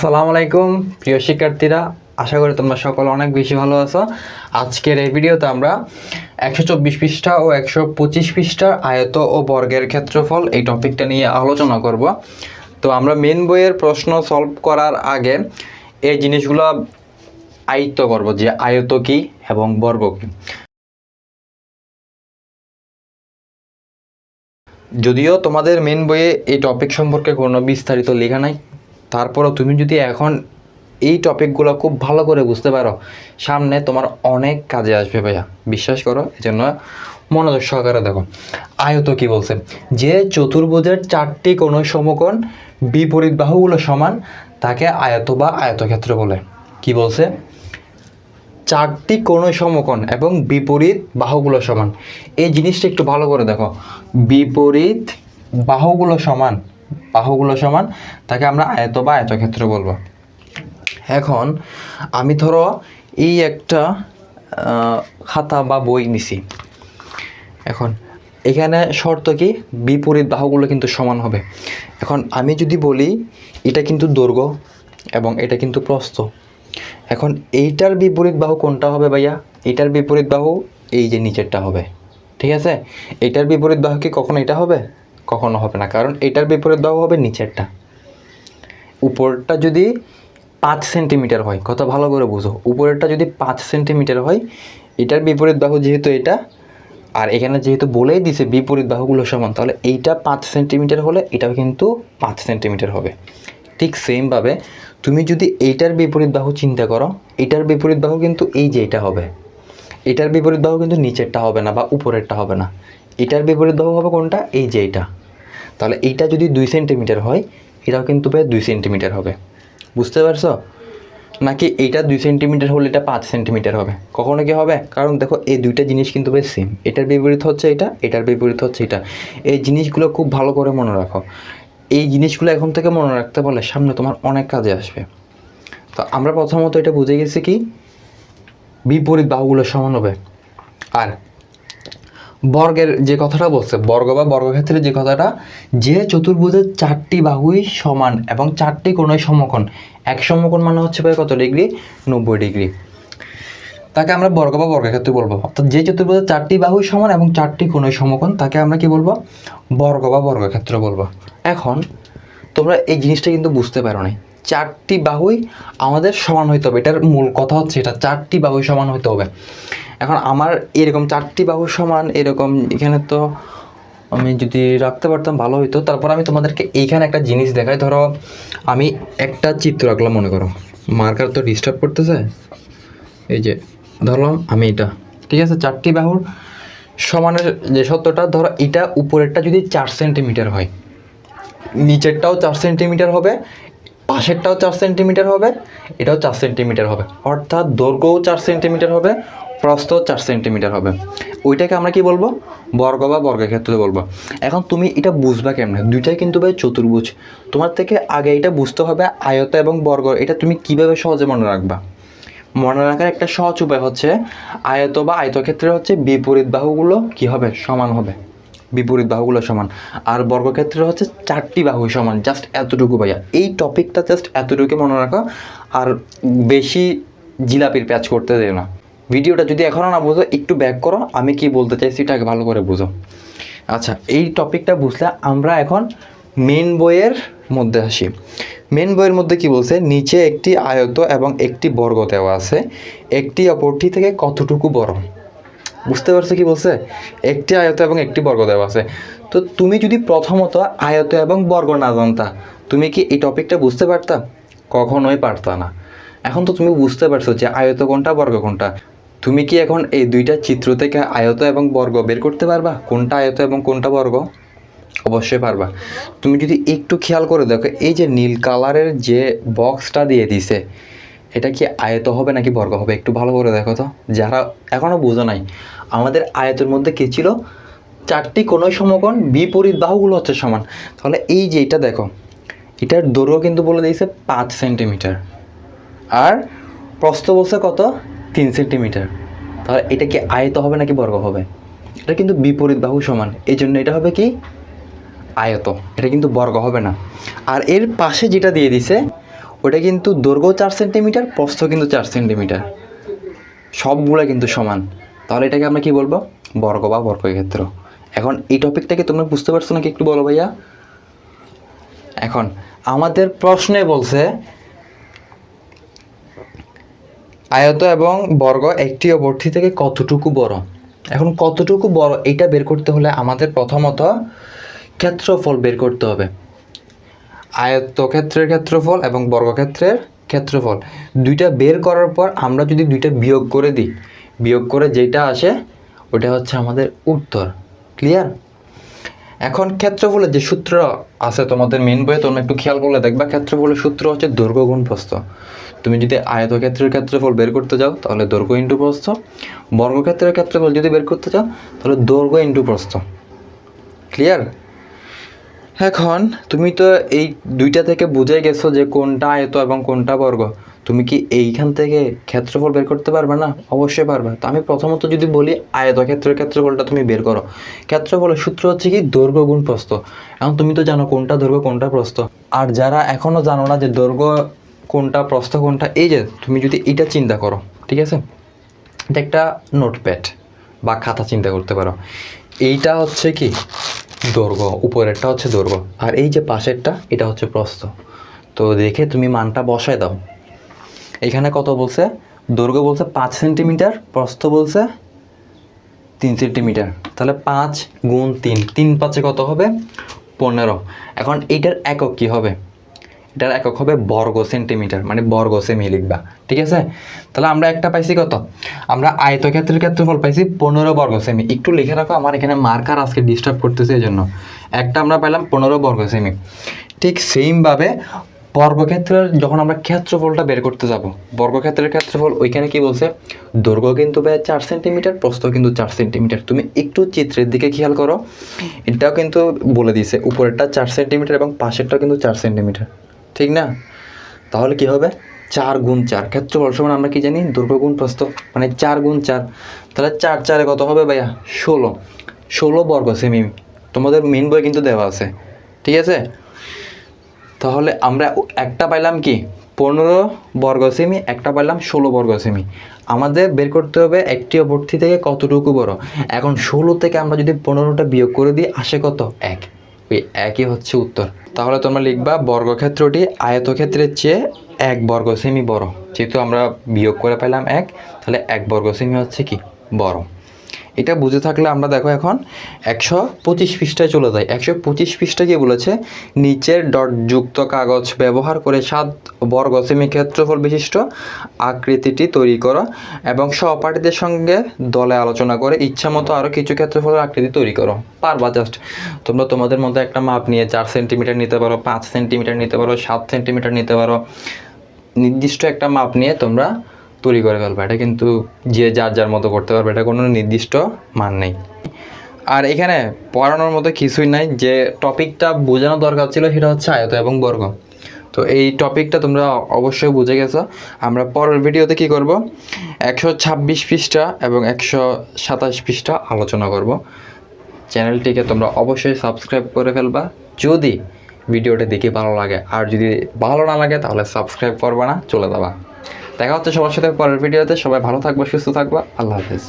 আসসালামু আলাইকুম প্রিয় শিক্ষার্থীরা, আশা করি তোমরা সকলে অনেক বেশি ভালো আছো। আজকের এই ভিডিওতে আমরা 124 পৃষ্ঠা ও 125 পৃষ্ঠার আয়ত ও বর্গের ক্ষেত্রফল এই টপিকটা নিয়ে আলোচনা করব। তো আমরা মেন বইয়ের প্রশ্ন সলভ করার আগে এই জিনিসগুলো আয়ত্ত করব যে আয়ত কি এবং বর্গ কি। যদিও তোমাদের মেন বইয়ে এই টপিক সম্পর্কে কোনো বিস্তারিত লেখা নাই, তারপরও তুমি যদি এখন এই টপিকগুলো খুব ভালো করে বুঝতে পারো, সামনে তোমার অনেক কাজে আসবে ভাইয়া, বিশ্বাস করো। এই জন্য মনোযোগ সহকারে দেখো। আয়ত কি বলছে, যে চতুর্ভুজের চারটি কোণ সমকোণ বিপরীত বাহুগুলো সমান তাকে আয়ত বা আয়তক্ষেত্র বলে। কি বলছে? চারটি কোণ সমকোণ এবং বিপরীত বাহুগুলো সমান। এই জিনিসটা একটু ভালো করে দেখো, বিপরীত বাহুগুলো সমান তাকে আমরা আয়ত বা আয়তক্ষেত্র বলবো। এখন আমি ধরো এই একটা খাতা বা বই নিছি। এখন এখানে শর্ত কি, বিপরীত বাহুগুলো কিন্তু সমান হবে। এখন আমি যদি বলি এটা কিন্তু দৈর্ঘ্য এবং এটা কিন্তু প্রস্থ, এখন এইটার বিপরীত বাহু কোনটা হবে ভাইয়া? এইটার বিপরীত বাহু এই যে নিচেরটা হবে, ঠিক আছে? এটার বিপরীত বাহু কি কখনো এটা হবে? কখনো হবে না, কারণ এটার বিপরীত বাহু হবে নিচেরটা। উপরটা যদি 5 সেন্টিমিটার হয়, কথা ভালো করে বুঝো, উপরেরটা যদি 5 সেন্টিমিটার হয়, এটার বিপরীত বাহু যেহেতু এটা, আর এখানে যেহেতু বলেই দিছে বিপরীত বাহুগুলো সমান, তাহলে এইটা 5 সেন্টিমিটার হলে এটাও কিন্তু 5 সেন্টিমিটার হবে। ঠিক সেমভাবে তুমি যদি এইটার বিপরীত বাহু চিন্তা করো, এটার বিপরীত বাহু কিন্তু এই যে এটা হবে, এটার বিপরীত বাহু কিন্তু নিচেরটা হবে না বা উপরেরটা হবে না, এটার বিপরীত বাহু হবে কোনটা? এই যে এটা। তাহলে এইটা যদি 2 সেন্টিমিটার হয়, এটাও কিন্তু প্রায় 2 সেন্টিমিটার হবে। বুঝতে পারছো? নাকি এইটা 2 সেন্টিমিটার হলে এটা 5 সেন্টিমিটার হবে? কখনো কি হবে? কারণ দেখো এই দুইটা জিনিস কিন্তু বেশ সেম, এটার বিপরীত হচ্ছে এটা, এটার বিপরীত হচ্ছে এটা। এই জিনিসগুলো খুব ভালো করে মনে রাখো। এই জিনিসগুলো এখন থেকে মনে রাখতে পারলে সামনে তোমার অনেক কাজে আসবে। তো আমরা প্রথমত এটা বুঝে গেছি কি, বিপরীত বাহুগুলো সমান হবে। আর বর্গের যে কথাটা বলছে, বর্গ বা বর্গক্ষেত্রের যে কথাটা, যে চতুর্ভুজের চারটি বাহুই সমান এবং চারটি কোণই সমকোণ, এক সমকোণ মানে হচ্ছে ভাই কত ডিগ্রি? 90 ডিগ্রি, তাকে আমরা বর্গ বা বর্গক্ষেত্র বলবো। অর্থাৎ যে চতুর্ভুজের চারটি বাহুই সমান এবং চারটি কোণই সমকোণ, তাকে আমরা কি বলবো? বর্গ বা বর্গক্ষেত্র বলবো। এখন তোমরা এই জিনিসটা কিন্তু বুঝতে পারো নাই, চারটি বাহুই আমাদের সমান হইতে হবে, এটার মূল কথা হচ্ছে এটা, চারটি বাহুই সমান হইতে হবে। এখন আমার এরকম চারটি বাহু সমান, এরকম এখানে তো আমি যদি রাখতে পারতাম ভালো হইতো। তারপর আমি তোমাদেরকে এইখানে একটা জিনিস দেখাই। ধরো আমি একটা চিত্র আঁকলাম, মনে করো, মার্কার তো ডিস্টার্ব করতেছে, এই যে ধরলাম আমি এটা, ঠিক আছে? চারটি বাহুর সমানের যে সত্যটা, ধরো এটা উপরেরটা যদি 4 সেন্টিমিটার হয়, নিচেরটাও 4 সেন্টিমিটার হবে, পাশেরটাও 4 সেন্টিমিটার হবে, এটাও 4 সেন্টিমিটার হবে, অর্থাৎ দৈর্ঘ্যও 4 সেন্টিমিটার হবে, প্রস্থ 4 সেন্টিমিটার হবে। ওইটাকে আমরা কি বলবো? বর্গ বা বর্গক্ষেত্র বলবো। এখন তুমি এটা বুঝবা কেমনে? দুইটাই কিন্তু ভাই চতুর্ভুজ। তোমার থেকে আগে এটা বুঝতে হবে আয়ত এবং বর্গ, এটা তুমি কিভাবে সহজে মনে রাখবা? মনে রাখার একটা সহজ উপায় হচ্ছে, আয়ত বা আয়তক্ষেত্রে হচ্ছে বিপরীত বাহুগুলো কি হবে? সমান হবে, বিপরীত বাহুগুলো সমান। আর বর্গক্ষেত্রে হচ্ছে চারটি বাহু সমান, জাস্ট এতটুকু ভাইয়া। এই টপিকটা জাস্ট এতটুকু মনে রাখো, আর বেশি জিলাপির প্যাচ করতে দেও না। ভিডিওটা যদি এখনও না বুঝো, একটু ব্যাক করো, আমি কি বলতে চাইছি এটাকে ভালো করে বুঝো। আচ্ছা, এই টপিকটা বুঝলে আমরা এখন মেন বইয়ের মধ্যে আসি। মেন বইয়ের মধ্যে কি বলছে, নিচে একটি আয়ত এবং একটি বর্গ দেওয়া আছে, একটি অপরটি থেকে কতটুকু বড়? বুঝতে পারছো কি বলছে? একটি আয়ত এবং একটি বর্গ দেওয়া আছে। তো তুমি যদি প্রথমত আয়ত এবং বর্গ না জানতা, তুমি কি এই টপিকটা বুঝতে পারতা? কখনোই পারতা না। এখন তো তুমি বুঝতে পারছো যে আয়ত কোনটা, বর্গ কোনটা। তুমি কি এখন এই দুইটা চিত্র থেকে আয়ত এবং বর্গ বের করতে পারবা? কোনটা আয়ত এবং কোনটা বর্গ? অবশ্যই পারবা। তুমি যদি একটু খেয়াল করে দেখো, এই যে নীল কালারের যে বক্সটা দিয়ে দিছে, এটা কি আয়ত হবে নাকি বর্গ হবে? একটু ভালো করে দেখো তো, যারা এখনও বুঝো নাই। আমাদের আয়তের মধ্যে কী ছিল? চারটি কোণই সমকোণ, বিপরীত বাহুগুলো হচ্ছে সমান। তাহলে এই যে এটা দেখো, এটার দৈর্ঘ্য কিন্তু বলে দিয়েছে 5 সেন্টিমিটার, আর প্রস্থ বলছে কত? 3 সেন্টিমিটার। তাহলে এটা কি আয়ত হবে নাকি বর্গ হবে? এটা কিন্তু বিপরীত বাহু সমান, এই জন্য এটা হবে কি? আয়ত। এটা কিন্তু বর্গ হবে না। আর এর পাশে যেটা দিয়ে দিছে, ওটা কিন্তু দৈর্ঘ্য 4 সেন্টিমিটার, প্রস্থ কিন্তু 4 সেন্টিমিটার, সবগুলো কিন্তু সমান। তাহলে এটাকে আমরা কি বলবো? বর্গ বা বর্গক্ষেত্র। এখন এই টপিকটাকে তোমরা বুঝতে পারছো নাকি একটু বলো ভাইয়া। এখন আমাদের প্রশ্নে বলছে আয়ত এবং বর্গ একটি অপরটি থেকে কতটুকু বড়। এখন কতটুকু বড় এটা বের করতে হলে আমাদের প্রথমত ক্ষেত্রফল বের করতে হবে। আয়তক্ষেত্রের ক্ষেত্রফল এবং বর্গক্ষেত্রের ক্ষেত্রফল দুইটা বের করার পর আমরা যদি দুইটা বিয়োগ করে দিই, বিয়োগ করে যেটা আসে ওটা হচ্ছে আমাদের উত্তর। ক্লিয়ার? এখন ক্ষেত্রফলের যে সূত্র আছে তোমাদের মেন বইয়ে, তোমরা একটু খেয়াল করলে দেখবা ক্ষেত্রফলের সূত্র হচ্ছে দৈর্ঘ্য গুণ প্রস্থ। তুমি যদি আয়তক্ষেত্রের ক্ষেত্রফল বের করতে যাও তাহলে দৈর্ঘ্য ইন্টু প্রস্থ, বর্গক্ষেত্রের ক্ষেত্রফল যদি বের করতে চাও তাহলে দৈর্ঘ্য ইন্টু প্রস্থ। ক্লিয়ার? এখন তুমি তো এই দুইটা থেকে বুঝে গেছো যে কোনটা আয়ত এবং কোনটা বর্গ। তুমি কি এইখান থেকে ক্ষেত্রফল বের করতে পারবে না? অবশ্যই পারবে। তো আমি প্রথমত যদি বলি আয়তক্ষেত্রের ক্ষেত্রফলটা তুমি বের করো। ক্ষেত্রফলের সূত্র হচ্ছে কি দৈর্ঘ্য গুণ প্রস্থ। এখন তুমি তো জানো কোনটা দৈর্ঘ্য কোনটা প্রস্থ। আর যারা এখনো জানো না যে দৈর্ঘ্য কোনটা প্রস্থ কোনটা, এই যে তুমি যদি এটা চিন্তা করো, ঠিক আছে, এটা একটা নোটপ্যাড বা খাতা চিন্তা করতে পারো। এইটা হচ্ছে কি দৈর্ঘ্য, উপরেরটা হচ্ছে দৈর্ঘ্য, আর এই যে পাশেরটা এটা হচ্ছে প্রস্থ। তো দেখে তুমি মানটা বসায় দাও। এখানে কত বলছে? দৈর্ঘ্য বলছে 5 সেন্টিমিটার, প্রস্থ বলছে 3 সেন্টিমিটার। তাহলে 5 গুণ 3, 3 5 কত হবে? 15। এখন এইটার একক কি হবে? এটার একক হবে বর্গ সেন্টিমিটার, মানে বর্গ সেমি লিখবা। ঠিক আছে? তাহলে আমরা একটা পাইছি কত? আমরা আয়তক্ষেত্রের ক্ষেত্রফল পাইছি 15 বর্গ সেমি। একটু লিখে রাখো, আমার এখানে মার্কার আজকে ডিস্টার্ব করতেছে, এই জন্য। একটা আমরা পাইলাম 15 বর্গ সেমি। ঠিক সেইমভাবে বর্গক্ষেত্রের যখন আমরা ক্ষেত্রফলটা বের করতে যাব, বর্গক্ষেত্রের ক্ষেত্রফল ওইখানে কি বলছে? দৈর্ঘ্য কিন্তু 4 সেন্টিমিটার, প্রস্থ কিন্তু 4 সেন্টিমিটার। তুমি একটু চিত্রের দিকে খেয়াল করো, এটাও কিন্তু বলে দিয়েছে উপরেরটা 4 সেন্টিমিটার এবং পাশেরটাও কিন্তু 4 সেন্টিমিটার। ঠিক না? তাহলে কি হবে? 4 গুণ 4 ক্ষেত্রফল সমান আমরা কি জানি? দৈর্ঘ্য গুণ প্রস্থ, মানে 4 গুণ 4। তাহলে 4 4 কত হবে ভাইয়া? 16 বর্গ সেমি। তোমাদের মেন বই কিন্তু দেওয়া আছে। ঠিক আছে? তাহলে আমরা একটা পাইলাম কি 15 বর্গ সেমি, একটা পাইলাম 16 বর্গ সেমি। আমাদের বের করতে হবে একটি অপরটি থেকে কতটুকু বড়। এখন 16 থেকে আমরা যদি 15টা বিয়োগ করে দিই আসে কত? 1। ওই একই হচ্ছে উত্তর। তাহলে তোমরা লিখবা বর্গক্ষেত্রটি আয়তক্ষেত্রের চেয়ে 1 বর্গ সেমি বড়। যেহেতু আমরা বিয়োগ করে পেলাম 1, তাহলে 1 বর্গ সেমি হচ্ছে কি বড়। এটা বুঝে থাকলে আমরা দেখো এখন 125 পৃষ্ঠায় চলে যাই। 125 পৃষ্ঠায় কি বলেছে? নিচের ডটযুক্ত কাগজ ব্যবহার করে 7 বর্গ সেমি ক্ষেত্রফল বিশিষ্ট আকৃতিটি তৈরি করো এবং সহপাঠীদের সঙ্গে দলে আলোচনা করে ইচ্ছামতো আরও কিছু ক্ষেত্রফলের আকৃতি তৈরি করো। পারবা জাস্ট। তোমরা তোমাদের মধ্যে একটা মাপ নিয়ে 4 সেন্টিমিটার নিতে পারো, 5 সেন্টিমিটার নিতে পারো, 7 সেন্টিমিটার নিতে পারো। নির্দিষ্ট একটা মাপ নিয়ে তোমরা তৈরি করে ফেলবে। এটা কিন্তু যে যার যার মতো করতে পারবে, এটা কোনো নির্দিষ্ট মান নেই। আর এখানে পড়ানোর মতো কিছুই নাই। যে টপিকটা বোঝানো দরকার ছিল সেটা হচ্ছে আয়ত এবং বর্গ। তো এই টপিকটা তোমরা অবশ্যই বুঝে গেছো। আমরা পরের ভিডিওতে কি করব? 126 পৃষ্ঠা এবং 127 পৃষ্ঠা আলোচনা করব। চ্যানেলটিকে তোমরা অবশ্যই সাবস্ক্রাইব করে ফেলবা যদি ভিডিওটা দেখে ভালো লাগে। আর যদি ভালো না লাগে তাহলে সাবস্ক্রাইব করবা না, চলে যাবা। দেখা হচ্ছে সবার সাথে পরের ভিডিওতে। সবাই ভালো থাকবা, সুস্থ থাকবা। আল্লাহ হাফেজ।